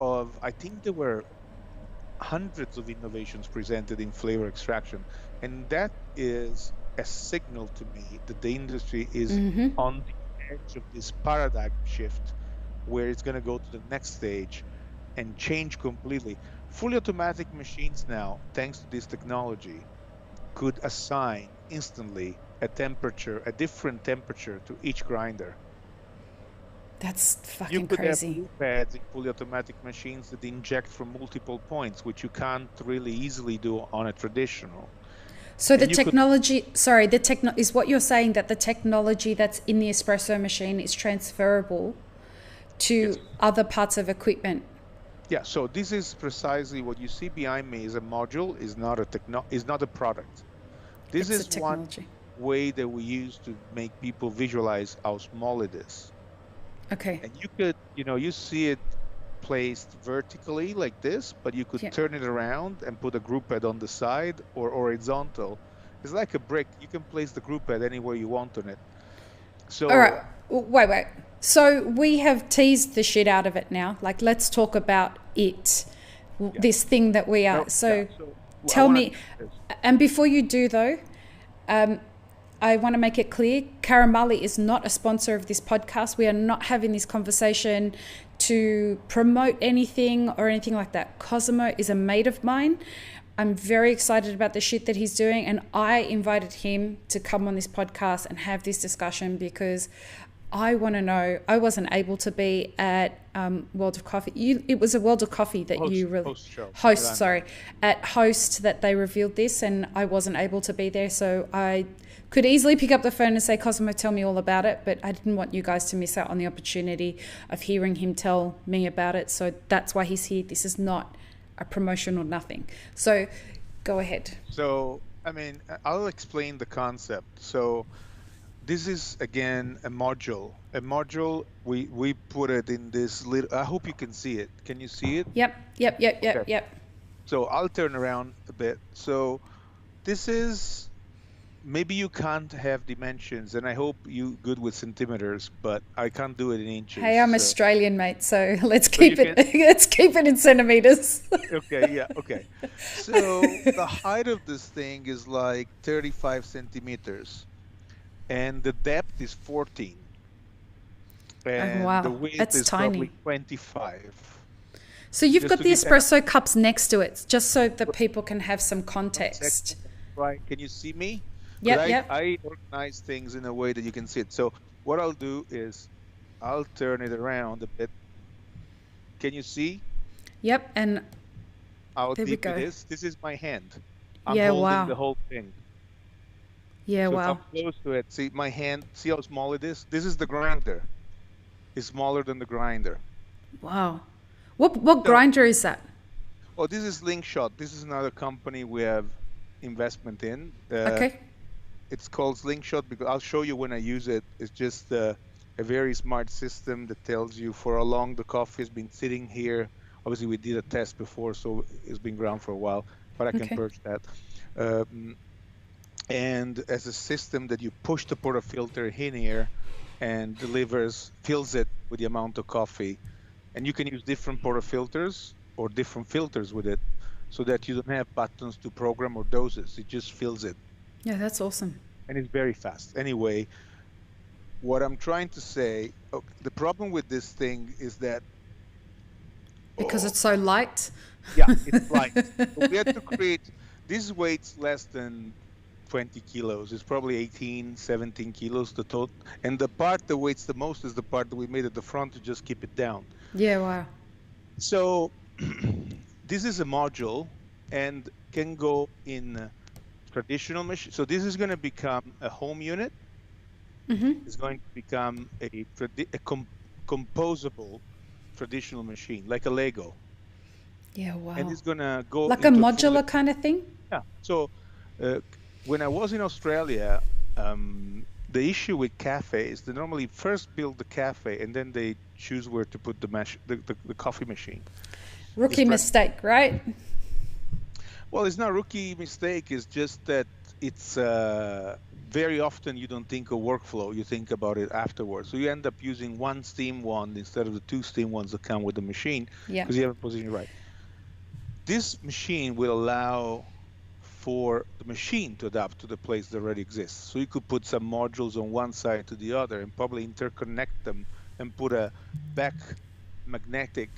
of, I think there were hundreds of innovations presented in flavor extraction. And that is a signal to me that the industry is on the edge of this paradigm shift where it's going to go to the next stage and change completely. Fully automatic machines now, thanks to this technology, could assign instantly a temperature, a different temperature to each grinder. That's You fucking could have crazy. loop pads in fully automatic machines that inject from multiple points, which you can't really easily do on a traditional. So the And you could, technology, sorry, the techno is what you're saying, that the technology that's in the espresso machine is transferable yes. to other parts of equipment. Yeah, so this is precisely what you see behind me is a module, is not a product. This It's a is one technology. way that we use to make people visualize how small it is. Okay. And you could, you see it placed vertically like this, but you could Yeah. turn it around and put a group pad on the side or horizontal. It's like a brick. You can place the group pad anywhere you want on it. All right. So, Wait. So we have teased the shit out of it now. Like, let's talk about it. yeah. This thing that we No, are. yeah. So So I tell want me, to this. and before you do though, I want to make it clear Karamali is not a sponsor of this podcast. We are not having this conversation to promote anything or anything like that. Cosimo is a mate of mine. I'm very excited about the shit that he's doing, and I invited him to come on this podcast and have this discussion because I want to know. I wasn't able to be at World of Coffee. It was a World of Coffee that you really Host show that host. I'm at. Sorry, at host that they revealed this, and I wasn't able to be there. So I could easily pick up the phone and say, "Cosmo, tell me all about it." But I didn't want you guys to miss out on the opportunity of hearing him tell me about it. So that's why he's here. This is not a promotion or nothing. So go ahead. So, I mean, I'll explain the concept. So, this is again a module. A module, we put it in this little, I hope you can see it. Can you see it? Yep. Okay. So I'll turn around a bit. So this is, maybe you can't have dimensions, and I hope you good with centimeters, but I can't do it in inches. Hey, I'm Australian, mate. So let's So you keep it. can, Let's keep it in centimeters. okay, yeah, okay. So the height of this thing is like 35 centimeters, and the depth is 14, Oh and the wow, width that's is probably tiny. 25. So you've Just got to the give an espresso cups next to it, just so that people can have some one second, context. right? Can you see me? Because Yep, yep, I organize things in a way that you can see it. So what I'll do is I'll turn it around a bit. Can you see yep. And how there we deep it go. is? This is my hand. I'm Yeah, holding wow. the whole thing. Yeah, So if I'm wow. close to it, see my hand, see how small it is? This is the grinder. It's smaller than the grinder. Wow. What So, grinder is that? oh, this is Slingshot. This is another company we have investment in. Okay. It's called Slingshot because I'll show you when I use it. It's just a very smart system that tells you for how long the coffee has been sitting here. Obviously, we did a test before, so it's been ground for a while, but I can Okay. purge that. Um, and as a system that you push the portafilter in here and fills it with the amount of coffee. And you can use different portafilters or different filters with it so that you don't have buttons to program or doses. It just fills it. Yeah, that's awesome. And it's very fast. Anyway, what I'm trying to say, the problem with this thing is that, Because oh, it's so light. yeah, it's light. So we had to create, this weighs less than 20 kilos. It's probably 18, 17 kilos the total. And the part that weighs the most is the part that we made at the front to just keep it down. Yeah, wow. So this is a module and can go in traditional machine. So this is going to become a home unit. It's going to become composable traditional machine, like a Lego. Yeah, And wow. it's going to go Like a into full. modular kind of thing? Yeah. So uh, when I was in Australia, the issue with cafes, they normally first build the cafe and then they choose where to put the coffee machine. Rookie mistake, right? Well, it's not a rookie mistake. It's just that it's very often you don't think of workflow, you think about it afterwards. So you end up using one steam wand instead of the 2 steam wands that come with the machine, because you haven't positioned it right. This machine will allow for the machine to adapt to the place that already exists. So you could put some modules on one side to the other and probably interconnect them and put a back magnetic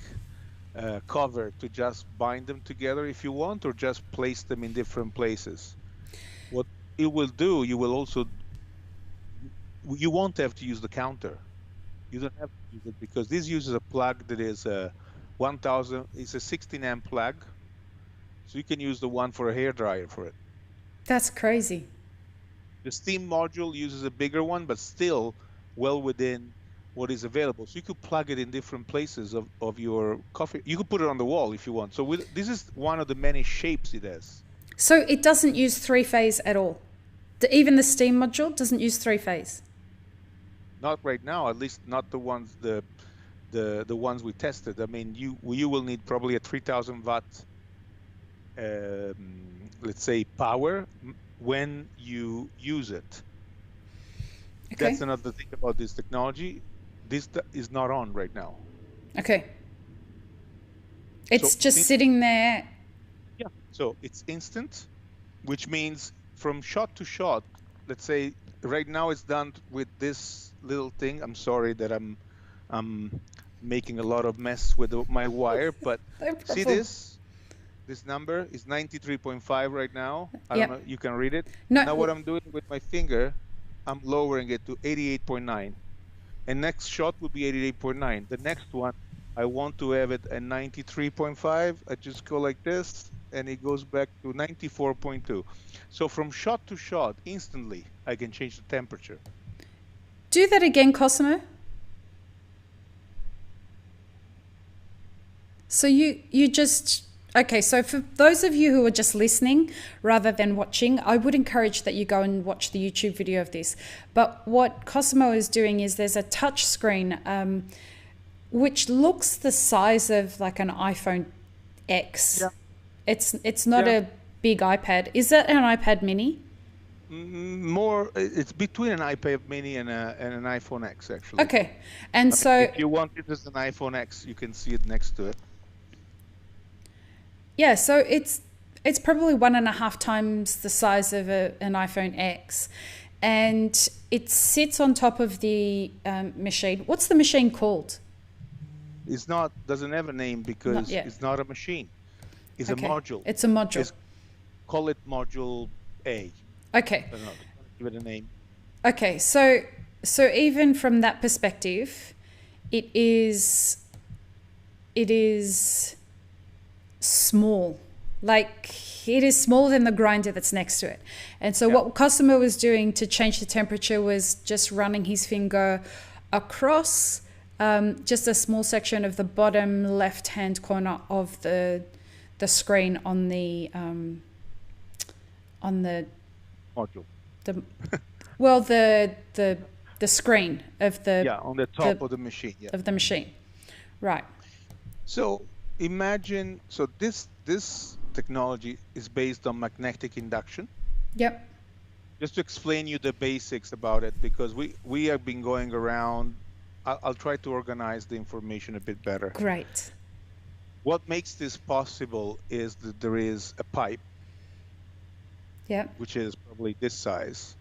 cover to just bind them together if you want, or just place them in different places. What it will do, you won't have to use the counter. You don't have to use it, because this uses a plug that is a 1000, it's a 16 amp plug. So you can use the one for a hairdryer for it. That's crazy. The steam module uses a bigger one, but still well within what is available. So you could plug it in different places of your coffee. You could put it on the wall if you want. So this is one of the many shapes it has. So it doesn't use 3-phase at all? Even the steam module doesn't use 3-phase? Not right now, at least not the ones the ones we tested. I mean, you will need probably a 3000 watt let's say power when you use it. Okay. That's another thing about this technology. This is not on right now. Okay. It's just sitting there. Yeah. So it's instant, which means from shot to shot, let's say right now it's done with this little thing. I'm sorry that I'm making a lot of mess with my wire, but see this number is 93.5 right now. I don't know, you can read it. No. Now what I'm doing with my finger, I'm lowering it to 88.9. And next shot will be 88.9. The next one, I want to have it at 93.5. I just go like this, and it goes back to 94.2. So from shot to shot, instantly, I can change the temperature. Do that again, Cosimo. So you just... Okay, so for those of you who are just listening rather than watching, I would encourage that you go and watch the YouTube video of this. But what Cosimo is doing is there's a touch screen which looks the size of like an iPhone X. Yeah. It's not a big iPad. Is that an iPad mini? More, it's between an iPad mini and an iPhone X, actually. Okay, and so... If you want it as an iPhone X, you can see it next to it. Yeah, so it's probably 1.5 times the size of an iPhone X, and it sits on top of the machine. What's the machine called? It's doesn't have a name because it's not a machine. It's a module. It's a module. Call it module A. Okay. I don't know, give it a name. Okay, so even from that perspective, it is small. Like, it is smaller than the grinder that's next to it. And so what Cosimo was doing to change the temperature was just running his finger across just a small section of the bottom left-hand corner of the screen on the module. The screen of the on the top of the machine. Yeah. Of the machine, right? So imagine, this technology is based on magnetic induction. Yep. Just to explain you the basics about it, because we have been going around. I'll try to organize the information a bit better. Great. What makes this possible is that there is a pipe. Yeah. Which is probably this size.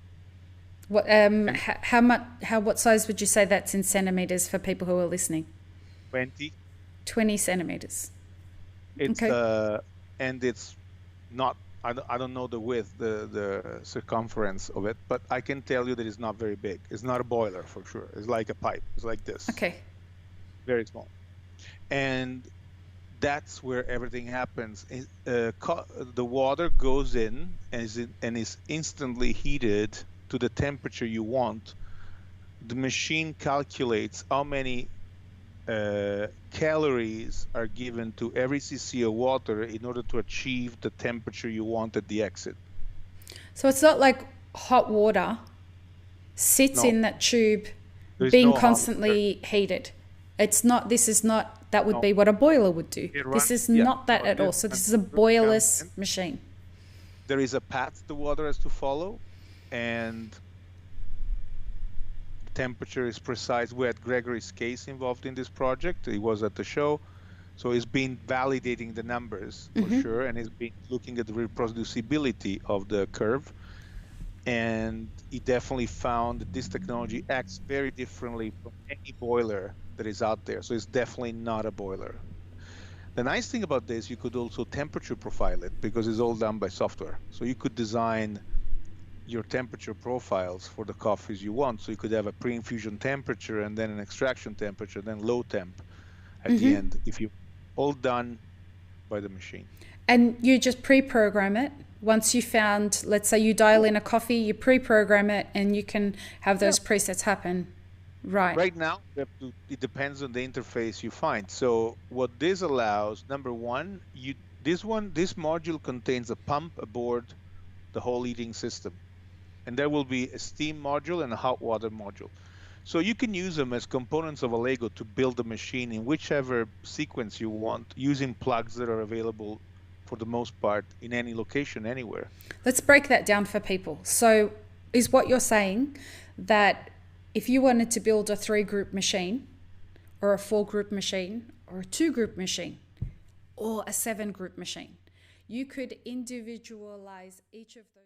What what size would you say that's in centimeters for people who are listening? 20 centimeters. It's and it's not, I don't know the width, the circumference of it, but I can tell you that it's not very big. It's not a boiler for sure. It's like a pipe. It's like this. Okay. Very small. And that's where everything happens. The water goes in and is instantly heated to the temperature you want. The machine calculates how many calories are given to every cc of water in order to achieve the temperature you want at the exit. So it's not like hot water sits in that tube being constantly heated. It's not, that would be what a boiler would do. This is not that at all. So this is a boilerless machine. There is a path the water has to follow. and temperature is precise. We had Gregory Case involved in this project. He was at the show. So he's been validating the numbers for sure, and he's been looking at the reproducibility of the curve. And he definitely found that this technology acts very differently from any boiler that is out there. So it's definitely not a boiler. The nice thing about this, you could also temperature profile it because it's all done by software. So you could design your temperature profiles for the coffees you want. So you could have a pre-infusion temperature and then an extraction temperature, then low temp at the end, if you all done by the machine. And you just pre-program it. Once you found, let's say you dial in a coffee, you pre-program it and you can have those presets happen. Right. Right now, it depends on the interface you find. So what this allows, number one, this module contains a pump, a board, the whole heating system. And there will be a steam module and a hot water module. So you can use them as components of a Lego to build a machine in whichever sequence you want, using plugs that are available for the most part in any location, anywhere. Let's break that down for people. So is what you're saying that if you wanted to build a 3-group machine or a 4-group machine or a 2-group machine or a 7-group machine, you could individualize each of those